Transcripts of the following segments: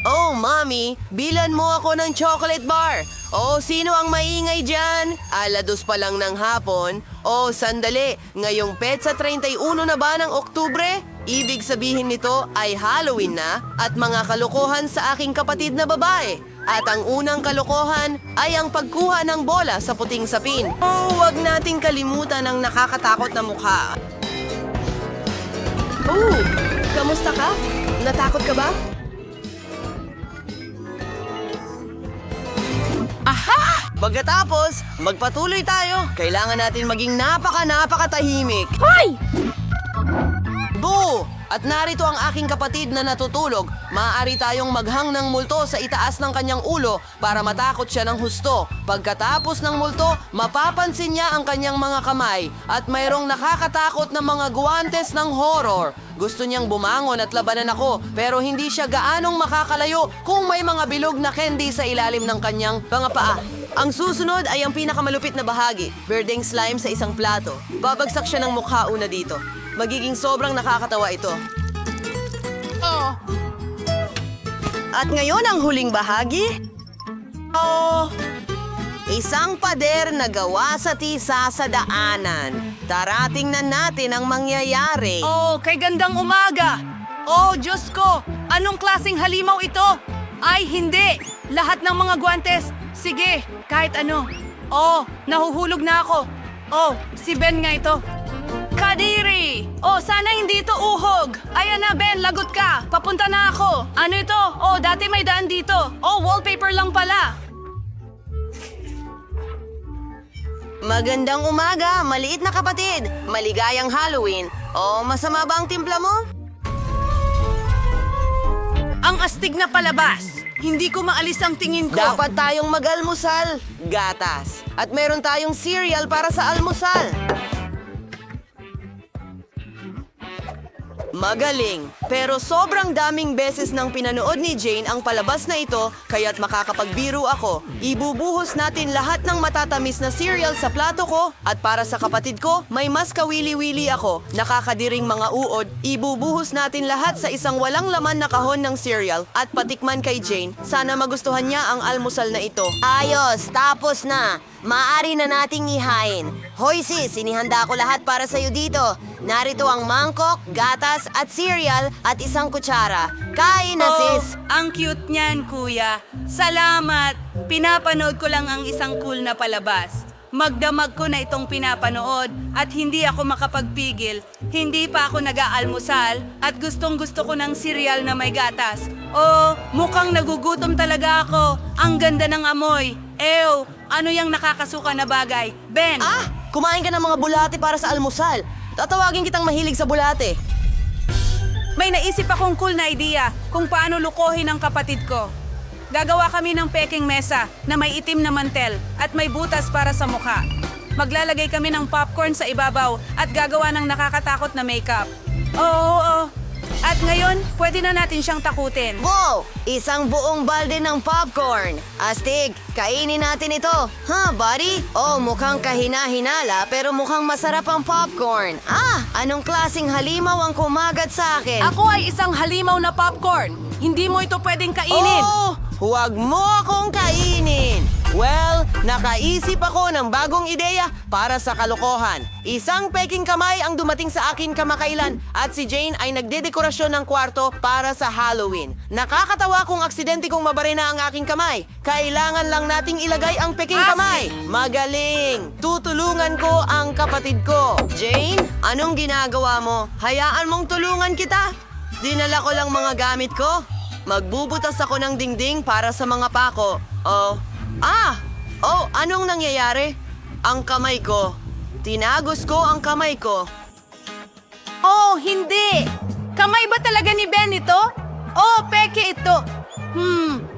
Oh, Mommy, bilan mo ako ng chocolate bar. Oh, sino ang maingay dyan? Alados pa lang ng hapon. Oh, sandali, ngayong petsa 31 na ba ng Oktubre? Ibig sabihin nito ay Halloween na at mga kalokohan sa aking kapatid na babae. At ang unang kalokohan ay ang pagkuha ng bola sa puting sapin. Oh, wag nating kalimutan ang nakakatakot na mukha. Oh, kamusta ka? Natakot ka ba? Aha! Pagkatapos, magpatuloy tayo. Kailangan natin maging napakatahimik. Hoy! Boo! At narito ang aking kapatid na natutulog. Maaari tayong maghang ng multo sa itaas ng kanyang ulo para matakot siya ng husto. Pagkatapos ng multo, mapapansin niya ang kanyang mga kamay at mayroong nakakatakot na mga guwantes ng horror. Gusto niyang bumangon at labanan ako pero hindi siya gaanong makakalayo kung may mga bilog na candy sa ilalim ng kanyang mga paa. Ang susunod ay ang pinakamalupit na bahagi, birding slime sa isang plato. Babagsak siya ng mukha una dito. Magiging sobrang nakakatawa ito. Oh. At ngayon ang huling bahagi. Oh, isang pader na gawa sa tisa sa daanan. Tara, tingnan natin ang mangyayari. Oh, kay gandang umaga! Oh, Diyos ko! Anong klaseng halimaw ito? Ay, hindi! Lahat ng mga guwantes. Sige, kahit ano. Oh, nahuhulog na ako. Oh, si Ben nga ito. Kadiri! Oh, sana hindi ito uhog. Ayan na, Ben, lagot ka. Papunta na ako. Ano ito? Oh, dati may daan dito. Oh, wallpaper lang pala. Magandang umaga, maliit na kapatid. Maligayang Halloween. Oh, masama ba ang timpla mo? Ang astig na palabas. Hindi ko maalis ang tingin ko. Dapat tayong mag-almusal. Gatas. At meron tayong cereal para sa almusal. Magaling. Pero sobrang daming beses nang pinanood ni Jane ang palabas na ito, kaya't makakapagbiro ako. Ibubuhos natin lahat ng matatamis na cereal sa plato ko at para sa kapatid ko, may mas kawili-wili ako. Nakakadiring mga uod, ibubuhos natin lahat sa isang walang laman na kahon ng cereal at patikman kay Jane. Sana magustuhan niya ang almusal na ito. Ayos, tapos na. Maaari na nating ihain. Hoy sis, inihanda ko lahat para sa'yo dito. Narito ang mangkok, gatas at cereal at isang kutsara. Kain na sis! Ang cute niyan, kuya. Salamat. Pinapanood ko lang ang isang cool na palabas. Magdamag ko na itong pinapanood at hindi ako makapagpigil. Hindi pa ako nag-aalmusal at gustong-gusto ko ng cereal na may gatas. Oh, mukhang nagugutom talaga ako. Ang ganda ng amoy. Ew, ano yung nakakasuka na bagay? Ben! Ah! Kumain ka ng mga bulate para sa almusal. Tatawagin kitang mahilig sa bulate. May naisip akong cool na idea kung paano lukohin ang kapatid ko. Gagawa kami ng peking mesa na may itim na mantel at may butas para sa mukha. Maglalagay kami ng popcorn sa ibabaw at gagawa ng nakakatakot na makeup. Oo. At ngayon, pwede na natin siyang takutin. Wow! Isang buong balde ng popcorn. Astig, kainin natin ito. Ha, buddy? Oh, mukhang kahina-hinala pero mukhang masarap ang popcorn. Ah, anong klaseng halimaw ang kumagat sa akin? Ako ay isang halimaw na popcorn. Hindi mo ito pwedeng kainin. Oh, huwag mo akong kainin. Well, nakaisip ako ng bagong ideya para sa kalokohan. Isang peking kamay ang dumating sa akin kamakailan at si Jane ay nagdedekorasyon ng kwarto para sa Halloween. Nakakatawa kung aksidente kong mabarena ang aking kamay. Kailangan lang nating ilagay ang peking kamay. Magaling! Tutulungan ko ang kapatid ko. Jane, anong ginagawa mo? Hayaan mong tulungan kita. Dinala ko lang mga gamit ko. Magbubutas ako ng dingding para sa mga pako. Anong nangyayari? Ang kamay ko. Tinagos ko ang kamay ko. Oh, hindi! Kamay ba talaga ni Ben ito? Oh, peke ito.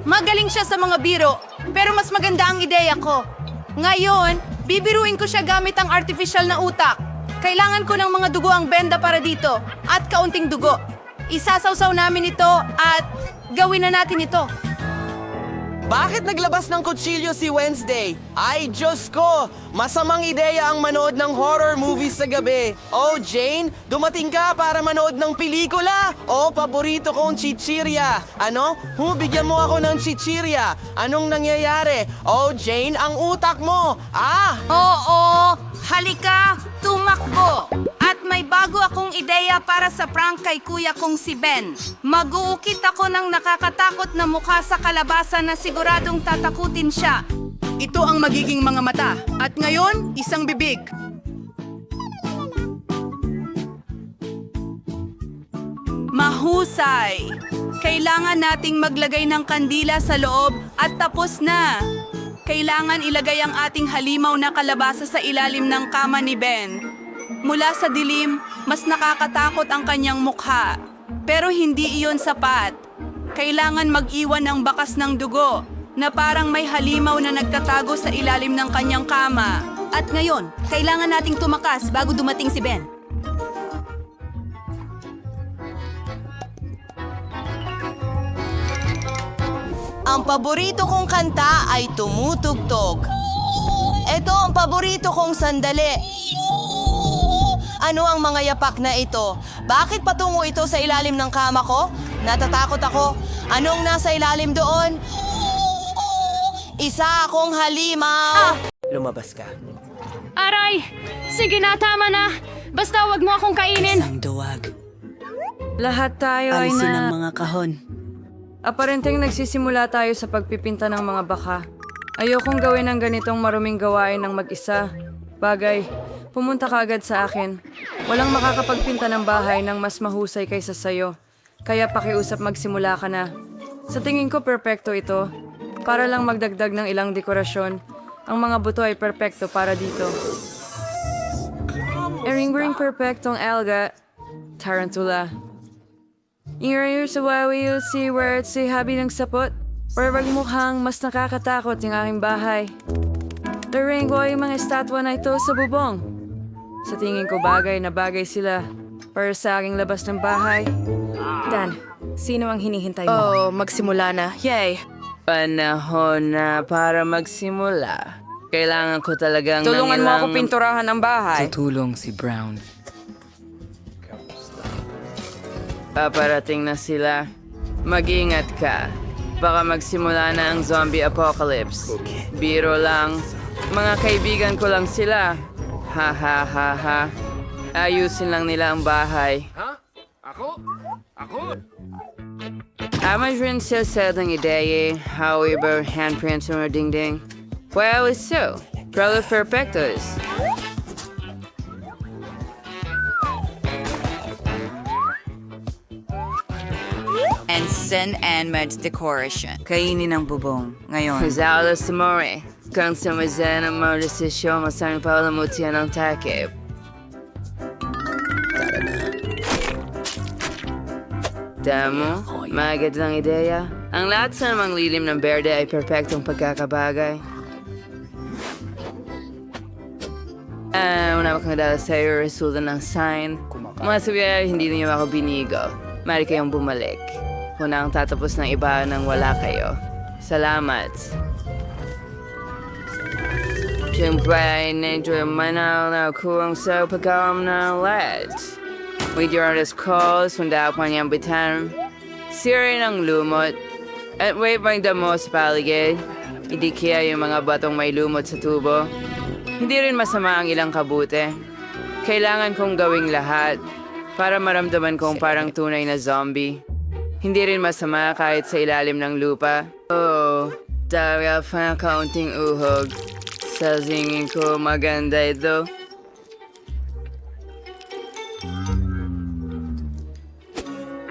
Magaling siya sa mga biro, pero mas maganda ang ideya ko. Ngayon, bibiruin ko siya gamit ang artificial na utak. Kailangan ko ng mga dugo ang benda para dito, at kaunting dugo. Isasawsaw namin ito at gawin na natin ito. Bakit naglabas ng kutsilyo si Wednesday? Ay, Diyos ko! Masamang ideya ang manood ng horror movies sa gabi. Oh, Jane, dumating ka para manood ng pelikula? Oh, paborito kong chichirya. Ano? Bigyan mo ako ng chichirya. Anong nangyayari? Oh, Jane, ang utak mo. Oo, halika, tumakbo. At may bago akong ideya para sa prank kay kuya kong si Ben. Mag-uukit ako ng nakakatakot na mukha sa kalabasa na siguradong tatakutin siya. Ito ang magiging mga mata. At ngayon, isang bibig. Mahusay! Kailangan nating maglagay ng kandila sa loob at tapos na. Kailangan ilagay ang ating halimaw na kalabasa sa ilalim ng kama ni Ben. Mula sa dilim, mas nakakatakot ang kanyang mukha. Pero hindi iyon sapat. Kailangan mag-iwan ng bakas ng dugo na parang may halimaw na nagtatago sa ilalim ng kanyang kama. At ngayon, kailangan nating tumakas bago dumating si Ben. Ang paborito kong kanta ay tumutugtog. Ito ang paborito kong sandali. Ano ang mga yapak na ito? Bakit patungo ito sa ilalim ng kama ko? Natatakot ako. Anong nasa ilalim doon? Isa akong halimaw. Lumabas ka. Aray! Sige na, tama na! Basta wag mo akong kainin! Isang duwag. Lahat tayo ay Alisin na... ang mga kahon. Aparenteng nagsisimula tayo sa pagpipinta ng mga baka. Ayokong gawin ang ganitong maruming gawain ng mag-isa. Bagay, pumunta ka agad sa akin. Walang makakapagpinta ng bahay ng mas mahusay kaysa sayo. Kaya pakiusap magsimula ka na. Sa tingin ko perpekto ito. Para lang magdagdag ng ilang dekorasyon. Ang mga buto ay perpekto para dito. Ering-ring perpektong alga. Tarantula. Ingayur sa wawi you'll see where it's si habi ng sapot. Or wag mukhang mas nakakatakot yung aking bahay. Laring ko yung mga estatwa na ito sa bubong. Sa tingin ko bagay na bagay sila para sa aking labas ng bahay. Dan, sino ang hinihintay mo? Oh, magsimula na. Yay! Panahon na para magsimula. Kailangan ko talagang Tulungan mo ako pinturahan ang bahay. Tutulong si Brown. Paparating na sila. Mag-ingat ka. Baka magsimula na ang zombie apocalypse. Biro lang. Mga kaibigan ko lang sila. Ha ha ha ha. Ayusin lang nila ang bahay. Ama rin siya sa ng ideya, however, handprints mo ding-ding. Well, it's so. Probably perfectos. Ensign and Med's decoration. Kainin ang bubong. Ngayon. Rizalo Samore. Kung sumazan ang mga desisyon, masarang palamutian ang takip. Damo, magandang ideya. Ang lahat sa namang lilim ng berde ay perpektong pagkakabagay. Una ba kang dala sa'yo, resulta ng sign? Masabi ay hindi niyo ako binigo. Mari kayong bumalik. Una ang tatapos ng iba nang wala kayo. Salamat. Siyempre ay na-enjoy manaw na kurang sa pagkawam ng LED. With your honest calls, hunda pa niyang bitan. Sira ng lumot. At wait bang damo sa paligid. Hindi kaya yung mga batong may lumot sa tubo. Hindi rin masama ang ilang kabute. Kailangan kong gawing lahat para maramdaman kong parang tunay na zombie. Hindi rin masama kahit sa ilalim ng lupa. Oh, dahil pa kaunting uhog. Sa singin ko maganda ito.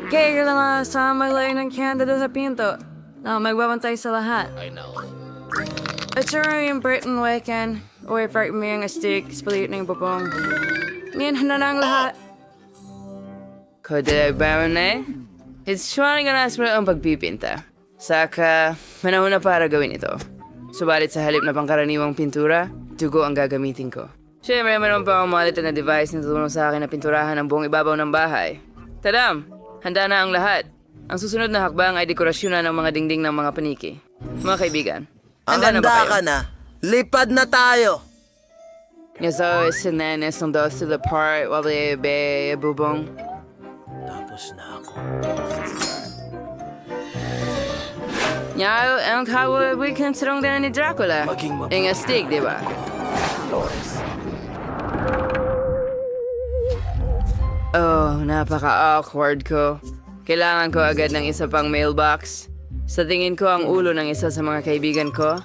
Kaya kailangan sa maglay ng kandado sa pinto na magbabantay sa lahat. At sure yung Britain weekend, o i-park mo yung stick, split na yung bubong. Ngayon na ang lahat. Kodelag ba na? It's trying to ask ang pagpipinta. Saka, manahon na para gawin ito. Subalit sa halip na pangkaraniwang pintura, dugo ang gagamitin ko. Siyempre, meron pa akong maliit na device na tutulong sa akin na pinturahan ang buong ibabaw ng bahay. Tadam! Handa na ang lahat. Ang susunod na hakbang ay dekorasyonan ng mga dingding ng mga paniki. Mga kaibigan, handa na ba Handa kayo? ka na. Lipad na tayo. Yaso, sinenes ng dos to the part, wali be, bubong. Tapos na ako. Yaw, ang kawa, we considerong din ni Dracula. Ang astig, di ba? Oh, napaka-awkward ko. Kailangan ko agad ng isa pang mailbox. Sa tingin ko ang ulo ng isa sa mga kaibigan ko.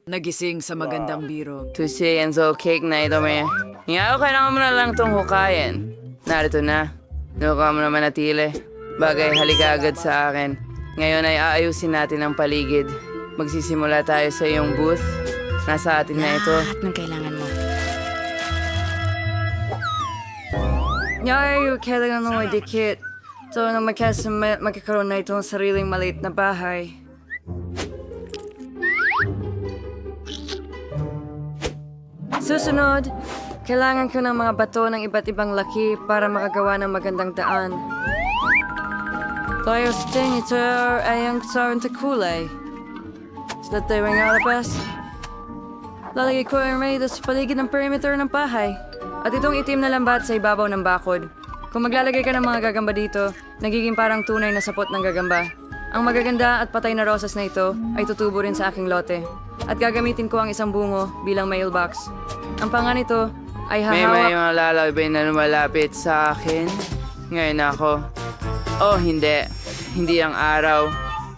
Nagising sa magandang biro. Tuesday and so cake na ito, may. Nga, kailangan mo na lang itong hukayin. Narito na. Nuka mo na manatili. Bagay, halika agad sa akin. Ngayon ay aayusin natin ang paligid. Magsisimula tayo sa iyong booth. Nasa atin na ito. Anong kailangan mo? Ngayon, kailangan mo may dikit. So, nang magkakaroon na itong sariling maliit na bahay. Susunod, kailangan ko ng mga bato ng iba't ibang laki para makagawa ng magandang daan. Tayo sa ting, ito ay ang kasaran sa kulay. Sa tayo ang alabas. Lalagay ko ang may sa paligid ng perimeter ng bahay. At itong itim na lambat sa ibabaw ng bakod. Kung maglalagay ka ng mga gagamba dito, nagiging parang tunay na sapot ng gagamba. Ang magaganda at patay na rosas na ito ay tutubo rin sa aking lote. At gagamitin ko ang isang bungo bilang mailbox. Ang panga nito ay hahawak... May mga lalabay na lumalapit sa akin. Ngayon ako. Oh, hindi. Hindi ang araw.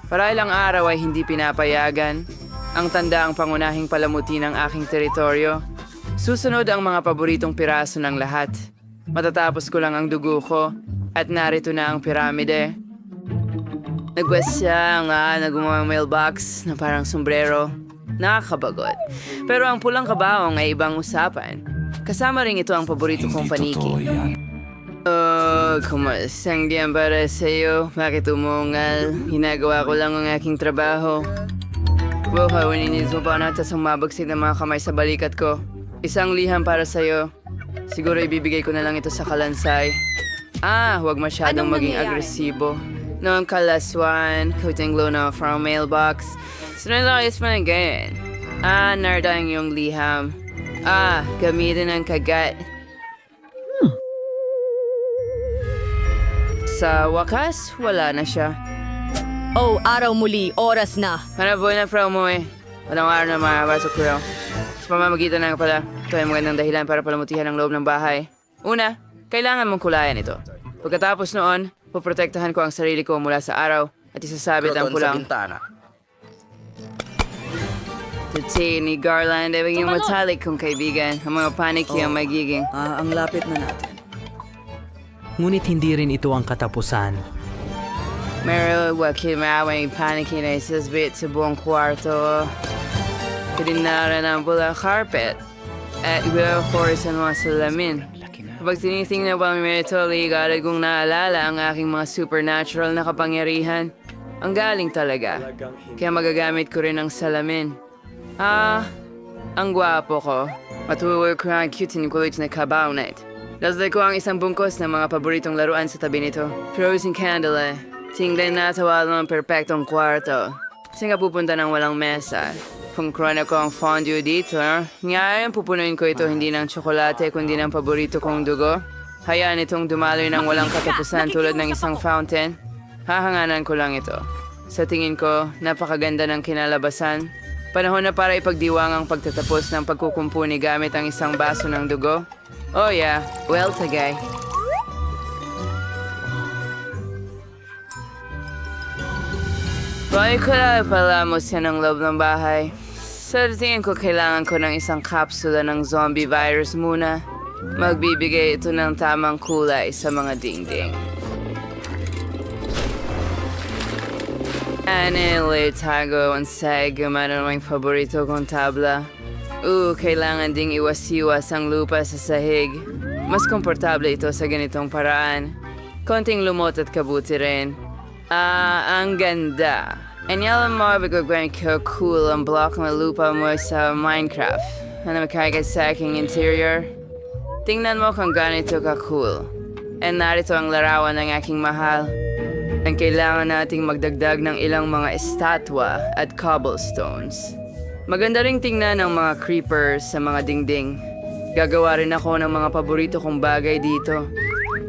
Para ilang araw ay hindi pinapayagan. Ang tanda ang pangunahing palamuti ng aking teritoryo. Susunod ang mga paboritong piraso ng lahat. Matatapos ko lang ang dugo ko at narito na ang piramide. Nagwes siya nga na gumawa ng mailbox na parang sombrero. Nakakabagot. Pero ang pulang kabaong ay ibang usapan. Kasama rin ito ang paborito kong paniki. Oh, kumasang diyan para sa'yo. Bakit umungal? Ginagawa ko lang ang aking trabaho. Wow, hawinin mo pa natas ang mabagsig ng mga kamay sa balikat ko. Isang liham para sa'yo. Siguro ibibigay ko na lang ito sa kalansay. Huwag masyadong Anong maging nangyayari? agresibo. Noong kalaswan, coating glow na from mailbox. Sinalakis mo na ganyan. Narda ang iyong liham. Gamitin ang kagat. Sa wakas, wala na siya. Oh, araw muli. Oras na. Manaboy na from mo eh. Walang araw na makapasok ko. Sa pamamagitan ng pala, ito ay magandang dahilan para palamutihan ang loob ng bahay. Una, kailangan mong kulayan ito. Pagkatapos noon, poprotektahan ko ang sarili ko mula sa araw at isasabit ang Kroton sa pulang bintana. tuti ni Garland ay maging matalik kong kaibigan. Ang mga paniki ang magiging. Ang lapit na natin. Ngunit hindi rin ito ang katapusan. Meron wakimawang paniki na isasbit sa buong kwarto. Pininaran ang bulang carpet at will-force ang mga salamin. Kapag tinitingnan pa ang Meritoli, agad kong naalala ang aking mga supernatural na kapangyarihan. Ang galing talaga. Kaya magagamit ko rin ang salamin. Ang gwapo ko. Matuwag ko ang cute and kulit na kabaw night. Lasday ko ang isang bungkos ng mga paboritong laruan sa tabi nito. Frozen candle eh. Tingnan na tawal ng perpektong kwarto. Saan ka pupunta ng walang mesa? Kung krona ko ang fondue dito, ngayon pupunuin ko ito hindi ng tsokolate kundi ng paborito kong dugo. Hayaan itong dumaloy ng walang katapusan tulad ng isang fountain. Hahanganan ko lang ito. Sa tingin ko, napakaganda ng kinalabasan. Panahon na para ipagdiwang ang pagtatapos ng pagkukumpuni gamit ang isang baso ng dugo. Oh yeah, well tagay. Bakit ko na palamos yan ang loob ng bahay? Sa tingin ko kailangan ko ng isang kapsula ng zombie virus muna. Magbibigay ito ng tamang kulay sa mga dingding. Anile tago ang say gumana ng paborito kong tabla. Kailangan ding iwas-iwas ang lupa sa sahig. Mas komportable ito sa ganitong paraan. Konting lumot at kabuti rin. Ang ganda. Alam mo, bigagawin ko cool ang block ng lupa mo sa Minecraft. Ano makakagat sa aking interior? Tingnan mo kung ganito ka cool. Narito ang larawan ng aking mahal. ang kailangan nating magdagdag ng ilang mga estatwa at cobblestones. Maganda ring tingnan ng mga creepers sa mga dingding. Gagawa rin ako ng mga paborito kong bagay dito.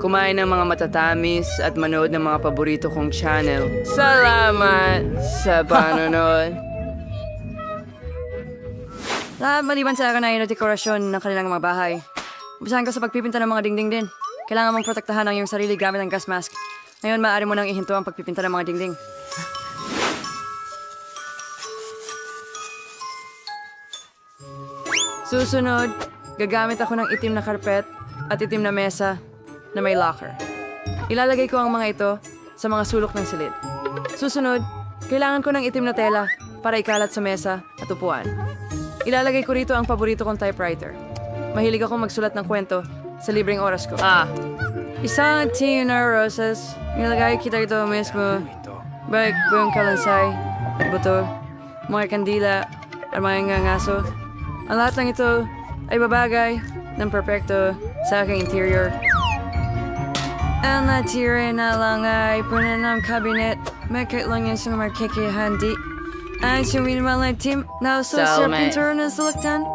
Kumain ng mga matatamis at manood ng mga paborito kong channel. Salamat sa panonood. Lahat maliban sa akin ay dekorasyon ng kanilang mga bahay. Umpisahan ko sa pagpipinta ng mga dingding din. Kailangan mong protektahan ang iyong sarili gamit ang gas mask. Ngayon, maaari mo nang ihinto ang pagpipinta ng mga dingding. Susunod, gagamit ako ng itim na karpet at itim na mesa na may locker. Ilalagay ko ang mga ito sa mga sulok ng silid. Susunod, kailangan ko ng itim na tela para ikalat sa mesa at upuan. Ilalagay ko rito ang paborito kong typewriter. Mahilig akong magsulat ng kwento sa libreng oras ko. Isang tin na roses. Nilagay kita ito mismo. Baik buong kalansay at buto, mga kandila at mga ngaso. Ang lahat ng ito ay babagay ng perpekto sa aking interior. Ang natira na lang ay puno ng cabinet. Makit lang yan sa markikihandi. Ang suminimal na team na uso sa pintura ng suluktan.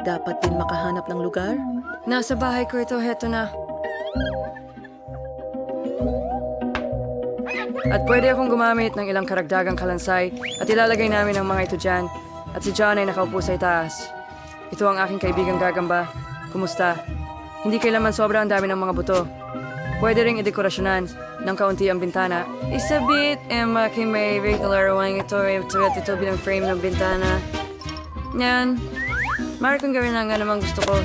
Dapat din makahanap ng lugar? Nasa bahay ko ito, heto na. At pwede akong gumamit ng ilang karagdagang kalansay at ilalagay namin ang mga ito dyan. At si John ay nakaupo sa itaas. Ito ang aking kaibigang gagamba. Kumusta? Hindi kailanman sobra ang dami ng mga buto. Pwede ring idekorasyonan ng kaunti ang bintana. Isabit ang aking may regular wang ito bilang frame ng bintana. Yan. Mari kong gawin ang anumang gusto ko.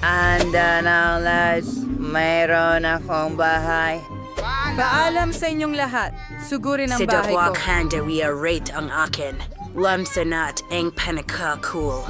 Anda ng lads, mayroon akong bahay. Paalam sa inyong lahat. Sugurin ang Si bahay ko. Dawak Handa we rate ang akin. Lamsanat ang panaka cool.